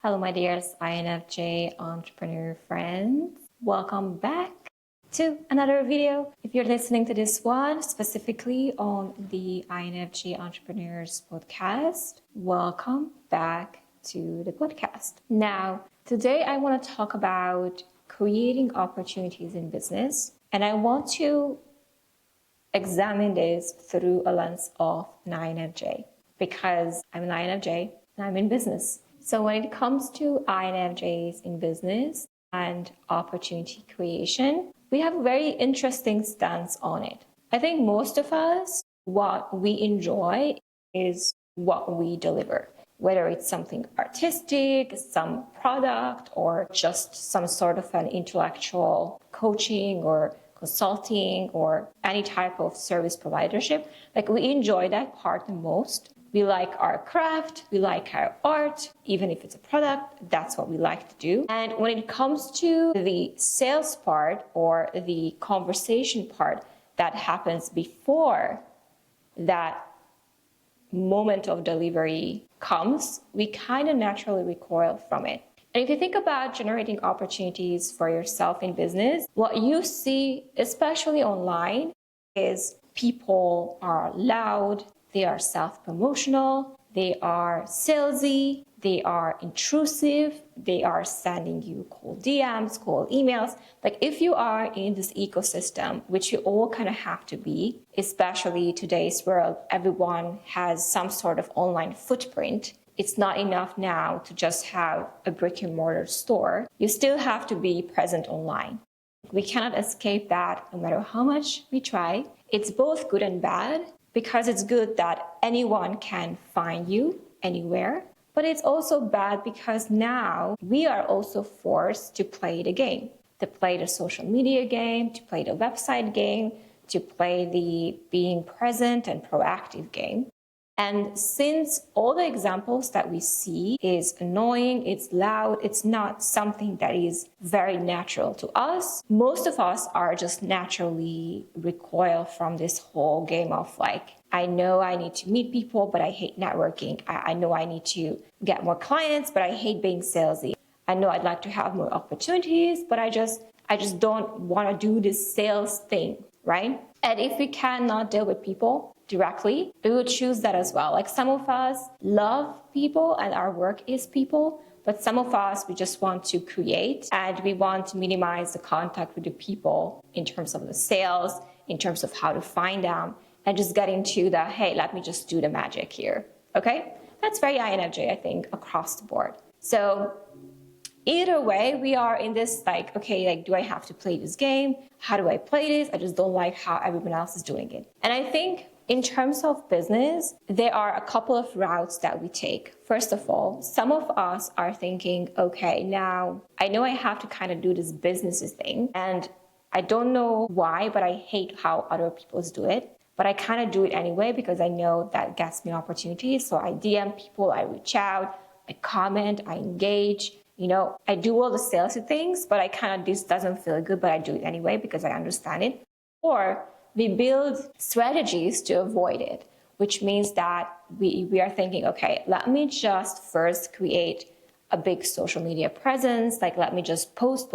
Hello, my dears INFJ entrepreneur friends. Welcome back to another video. If you're listening to this one specifically on the INFJ Entrepreneurs podcast, welcome back to the podcast. Now, today I want to talk about creating opportunities in business, and I want to examine this through a lens of an INFJ because I'm an INFJ and I'm in business. So when it comes to INFJs in business and opportunity creation, we have a very interesting stance on it. I think most of us, what we enjoy is what we deliver, whether it's something artistic, some product, or just some sort of an intellectual coaching or consulting or any type of service providership. Like, we enjoy that part the most. We like our craft, we like our art, even if it's a product, that's what we like to do. And when it comes to the sales part or the conversation part that happens before that moment of delivery comes, we kind of naturally recoil from it. And if you think about generating opportunities for yourself in business, what you see, especially online, is people are loud, they are self-promotional, they are salesy, they are intrusive, they are sending you cold DMs, cold emails. Like, if you are in this ecosystem, which you all kind of have to be, especially today's world, everyone has some sort of online footprint. It's not enough now to just have a brick and mortar store. You still have to be present online. We cannot escape that no matter how much we try. It's both good and bad, because it's good that anyone can find you anywhere, but it's also bad because now we are also forced to play the game, to play the social media game, to play the website game, to play the being present and proactive game. And since all the examples that we see is annoying, it's loud, it's not something that is very natural to us, most of us are just naturally recoil from this whole game of like, I know I need to meet people, but I hate networking. I know I need to get more clients, but I hate being salesy. I know I'd like to have more opportunities, but I just don't want to do this sales thing, right? And if we cannot deal with people directly, we would choose that as well. Like, some of us love people and our work is people, but some of us, we just want to create and we want to minimize the contact with the people in terms of the sales, in terms of how to find them, and just getting to the, hey, let me just do the magic here, okay? That's very INFJ, I think, across the board. So either way, we are in this like, okay, like, do I have to play this game? How do I play this? I just don't like how everyone else is doing it. And I think in terms of business, there are a couple of routes that we take. First of all, some of us are thinking, okay, now I know I have to kind of do this business thing, and I don't know why, but I hate how other people do it. But I kind of do it anyway because I know that gets me opportunities. So I DM people, I reach out, I comment, I engage. You know, I do all the salesy things, but I kind of, this doesn't feel good, but I do it anyway because I understand it. Or we build strategies to avoid it, which means that we are thinking, okay, let me just first create a big social media presence. Like, let me just post.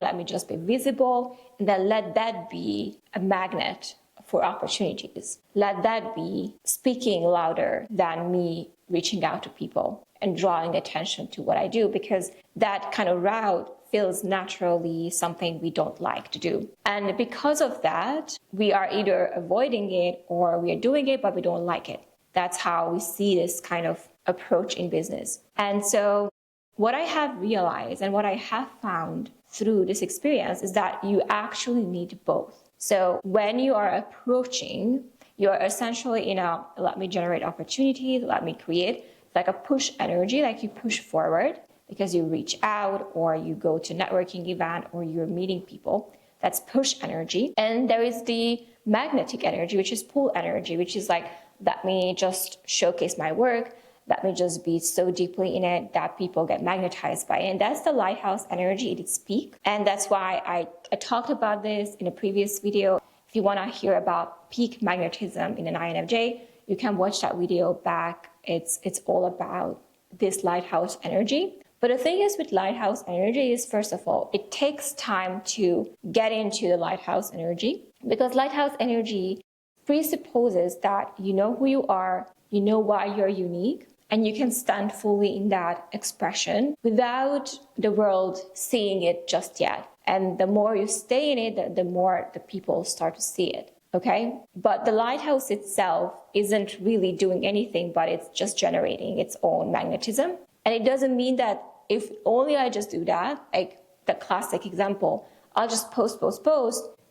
Let me just be visible. And then let that be a magnet for opportunities. Let that be speaking louder than me reaching out to people and drawing attention to what I do, because that kind of route feels naturally something we don't like to do. And because of that, we are either avoiding it or we are doing it, but we don't like it. That's how we see this kind of approach in business. And so what I have realized and what I have found through this experience is that you actually need both. So when you are approaching, you're essentially in a, let me generate opportunities, let me create, like a push energy, like you push forward because you reach out or you go to networking event or you're meeting people. That's push energy. And there is the magnetic energy, which is pull energy, which is like, let me just showcase my work. Let me just be so deeply in it that people get magnetized by it. And that's the lighthouse energy at its peak. And that's why I talked about this in a previous video. If you want to hear about peak magnetism in an INFJ, you can watch that video back. It's all about this lighthouse energy. But the thing is with lighthouse energy is, first of all, it takes time to get into the lighthouse energy, because lighthouse energy presupposes that you know who you are, you know why you're unique, and you can stand fully in that expression without the world seeing it just yet. And the more you stay in it, the more the people start to see it. Okay? But the lighthouse itself isn't really doing anything, but it's just generating its own magnetism. And it doesn't mean that if only I just do that, like the classic example, I'll just post,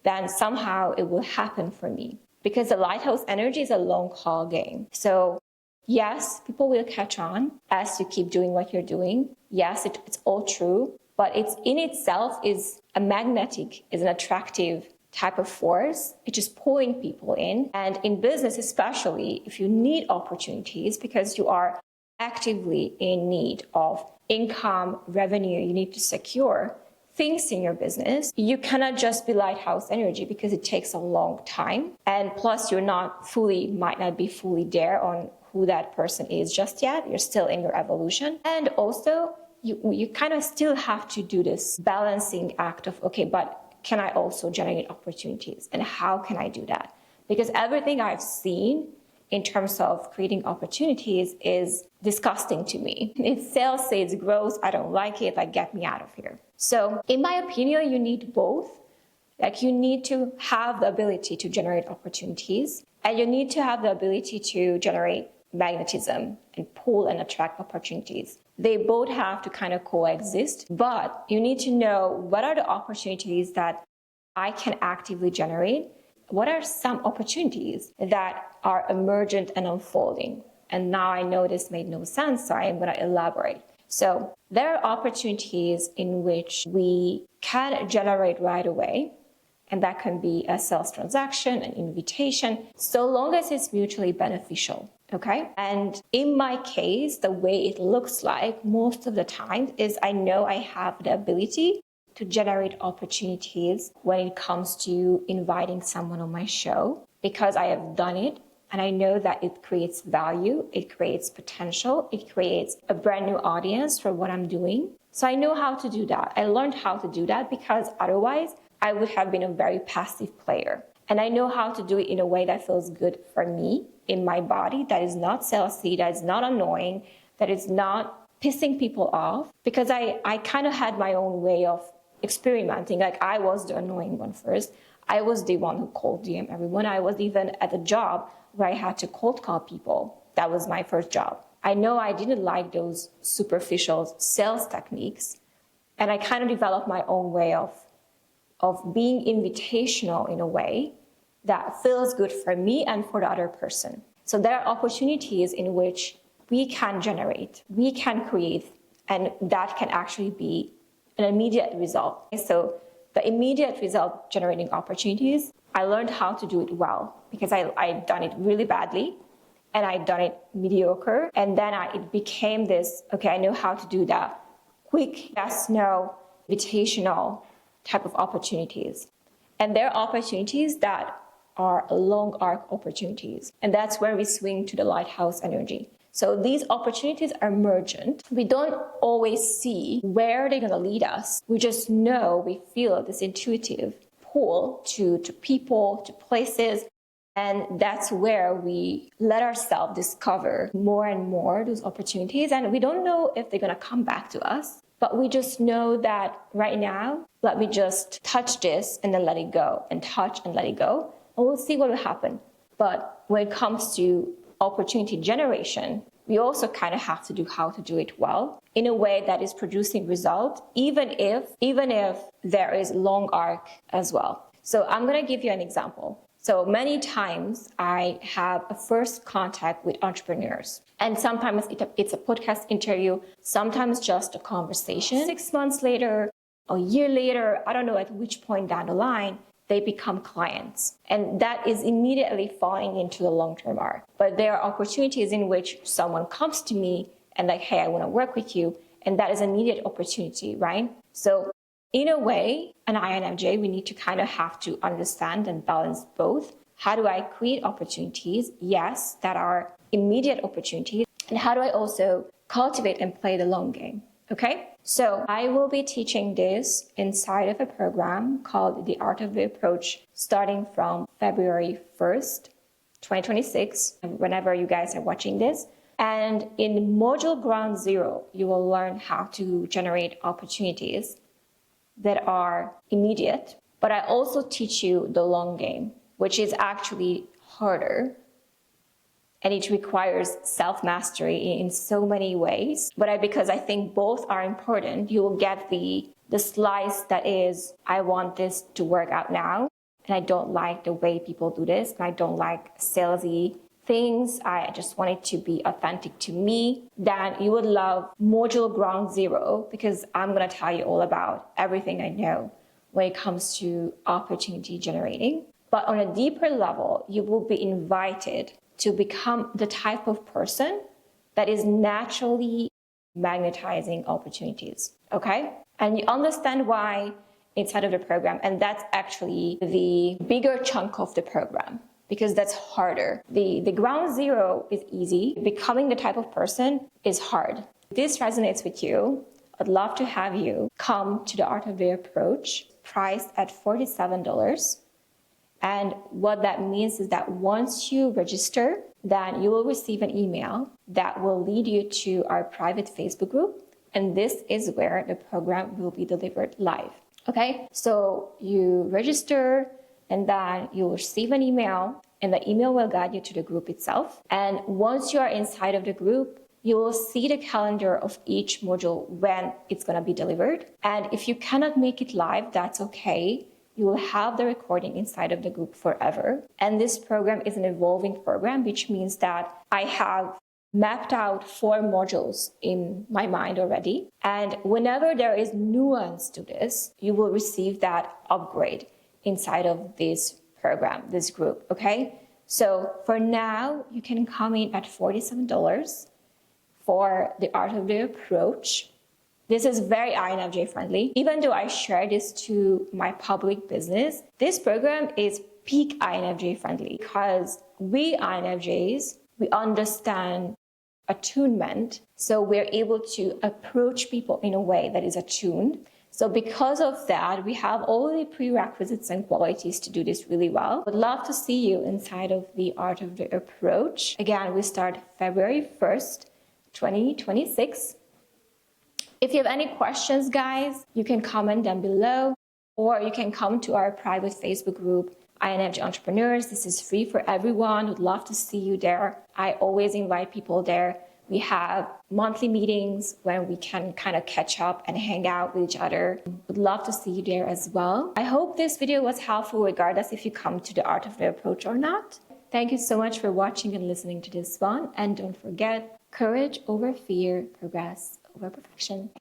then somehow it will happen for me. Because the lighthouse energy is a long haul game. So yes, people will catch on as you keep doing what you're doing. Yes, it's all true, but it's in itself is an attractive type of force. It's just pulling people in. And in business, especially, if you need opportunities because you are actively in need of income, revenue, you need to secure things in your business, you cannot just be lighthouse energy because it takes a long time. And plus might not be fully there on who that person is just yet. You're still in your evolution. And also you kind of still have to do this balancing act of, okay, but can I also generate opportunities? And how can I do that? Because everything I've seen in terms of creating opportunities is disgusting to me. It's sales, it's growth, I don't like it, like get me out of here. So in my opinion, you need both. Like you need to have the ability to generate opportunities, and you need to have the ability to generate magnetism and pull and attract opportunities. They both have to kind of coexist, but you need to know what are the opportunities that I can actively generate. What are some opportunities that are emergent and unfolding? And now I know this made no sense, so I am going to elaborate. So there are opportunities in which we can generate right away, and that can be a sales transaction, an invitation, so long as it's mutually beneficial. Okay. And in my case, the way it looks like most of the time is I know I have the ability to generate opportunities when it comes to inviting someone on my show, because I have done it and I know that it creates value, it creates potential, it creates a brand new audience for what I'm doing. So I know how to do that. I learned how to do that because otherwise I would have been a very passive player. And I know how to do it in a way that feels good for me, in my body, that is not salesy, that is not annoying, that is not pissing people off, because I kind of had my own way of experimenting. Like I was the annoying one first. I was the one who cold DM everyone. I was even at a job where I had to cold call people. That was my first job. I know I didn't like those superficial sales techniques, and I kind of developed my own way of being invitational in a way that feels good for me and for the other person. So there are opportunities in which we can generate, we can create, and that can actually be an immediate result. So the immediate result generating opportunities, I learned how to do it well because I'd done it really badly and I'd done it mediocre. And then it became this, okay, I know how to do that quick, yes, no, invitational type of opportunities. And there are opportunities that are long arc opportunities. And that's where we swing to the lighthouse energy. So these opportunities are emergent. We don't always see where they're going to lead us. We just know, we feel this intuitive pull to people, to places. And that's where we let ourselves discover more and more those opportunities. And we don't know if they're going to come back to us, but we just know that right now, let me just touch this and then let it go, and touch and let it go. And we'll see what will happen. But when it comes to opportunity generation, we also kind of have to do how to do it well in a way that is producing result, even if there is long arc as well. So I'm going to give you an example. So many times I have a first contact with entrepreneurs, and sometimes it's a podcast interview, sometimes just a conversation. 6 months later, a year later, I don't know at which point down the line, they become clients. And that is immediately falling into the long-term arc. But there are opportunities in which someone comes to me and like, hey, I want to work with you. And that is an immediate opportunity, right? So in a way, an INFJ, we need to kind of have to understand and balance both. How do I create opportunities? Yes, that are immediate opportunities. And how do I also cultivate and play the long game. Okay? So I will be teaching this inside of a program called The Art of the Approach starting from February 1st, 2026, whenever you guys are watching this. And in module ground zero, you will learn how to generate opportunities that are immediate. But I also teach you the long game, which is actually harder. And it requires self-mastery in so many ways. But because I think both are important, you will get the slice that is, I want this to work out now. And I don't like the way people do this. And I don't like salesy things. I just want it to be authentic to me. Then you would love module ground zero, because I'm going to tell you all about everything I know when it comes to opportunity generating. But on a deeper level, you will be invited to become the type of person that is naturally magnetizing opportunities, okay? And you understand why inside of the program, and that's actually the bigger chunk of the program, because that's harder. The ground zero is easy. Becoming the type of person is hard. If this resonates with you, I'd love to have you come to the Art of the Approach, priced at $47. And what that means is that once you register, then you will receive an email that will lead you to our private Facebook group. And this is where the program will be delivered live. Okay, so you register and then you'll receive an email, and the email will guide you to the group itself. And once you are inside of the group, you will see the calendar of each module when it's going to be delivered. And if you cannot make it live, that's okay. You will have the recording inside of the group forever. And this program is an evolving program, which means that I have mapped out 4 modules in my mind already. And whenever there is nuance to this, you will receive that upgrade inside of this program, this group, okay? So for now, you can come in at $47 for the Art of the Approach. This is very INFJ friendly. Even though I share this to my public business, this program is peak INFJ friendly, because we INFJs, we understand attunement. So we're able to approach people in a way that is attuned. So because of that, we have all the prerequisites and qualities to do this really well. Would love to see you inside of the Art of the Approach. Again, we start February 1st, 2026. If you have any questions, guys, you can comment down below, or you can come to our private Facebook group, INFJ Entrepreneurs. This is free for everyone. Would love to see you there. I always invite people there. We have monthly meetings when we can kind of catch up and hang out with each other. Would love to see you there as well. I hope this video was helpful regardless if you come to the Art of the Approach or not. Thank you so much for watching and listening to this one. And don't forget, courage over fear, progress over perfection.